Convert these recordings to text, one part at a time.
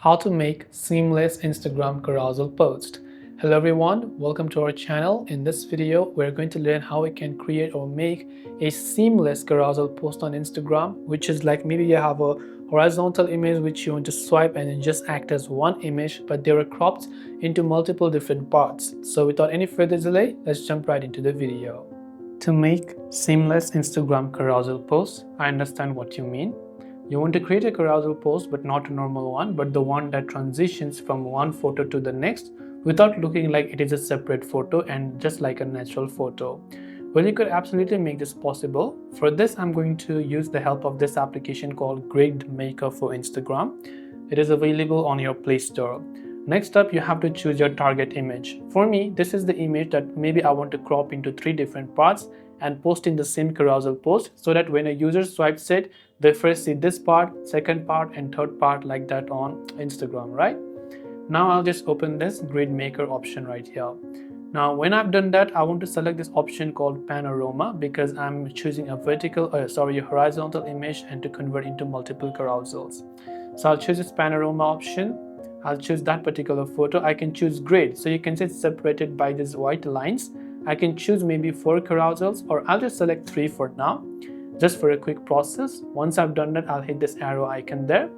How to make seamless Instagram carousel post. Hello everyone, welcome to our channel. In this video, we're going to learn how we can create or make a seamless carousel post on Instagram, which is like maybe you have a horizontal image which you want to swipe and then just act as one image, but they were cropped into multiple different parts. So without any further delay, let's jump right into the video. To make seamless Instagram carousel posts, I understand what you mean. You want to create a carousel post, but not a normal one, but the one that transitions from one photo to the next without looking like it is a separate photo and just like a natural photo. Well, you could absolutely make this possible. For this, I'm going to use the help of this application called Grid Maker for Instagram. It is available on your Play Store. Next up, you have to choose your target image. For me, this is the image that maybe I want to crop into 3 different parts and post in the same carousel post, so that when a user swipes it, they first see this part, second part and third part like that on Instagram, right? Now I'll just open this Grid Maker option right here. Now when I've done that, I want to select this option called Panorama because I'm choosing a horizontal image and to convert into multiple carousels. So I'll choose this Panorama option. I'll choose that particular photo. I can choose grid, so you can see it's separated by these white lines. I can choose maybe 4 carousels, or I'll just select 3 for now, just for a quick process. Once I've done that, I'll hit this arrow icon there.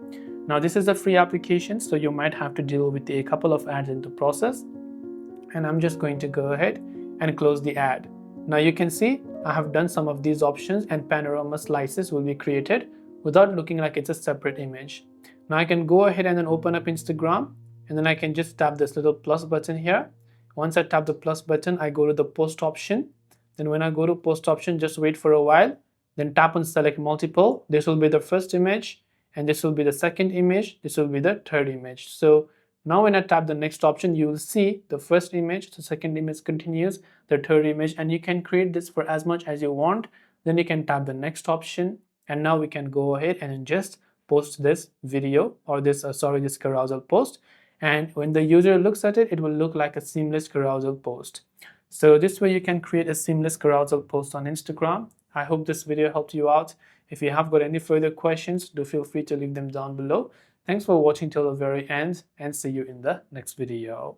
Now this is a free application, so you might have to deal with a couple of ads in the process. And I'm just going to go ahead and close the ad. Now you can see I have done some of these options and panorama slices will be created without looking like it's a separate image. Now I can go ahead and then open up Instagram, and then I can just tap this little plus button here. Once I tap the plus button, I go to the post option. Then when I go to post option, just wait for a while. Then tap on select multiple. This will be the first image, and this will be the second image. This will be the third image. So now when I tap the next option, you will see the first image, the second image continues, the third image, and you can create this for as much as you want. Then you can tap the next option, and now we can go ahead and just post this video or this carousel post. And when the user looks at it, it will look like a seamless carousel post. So this way you can create a seamless carousel post on Instagram. I hope this video helped you out. If you have got any further questions, do feel free to leave them down below. Thanks for watching till the very end, and see you in the next video.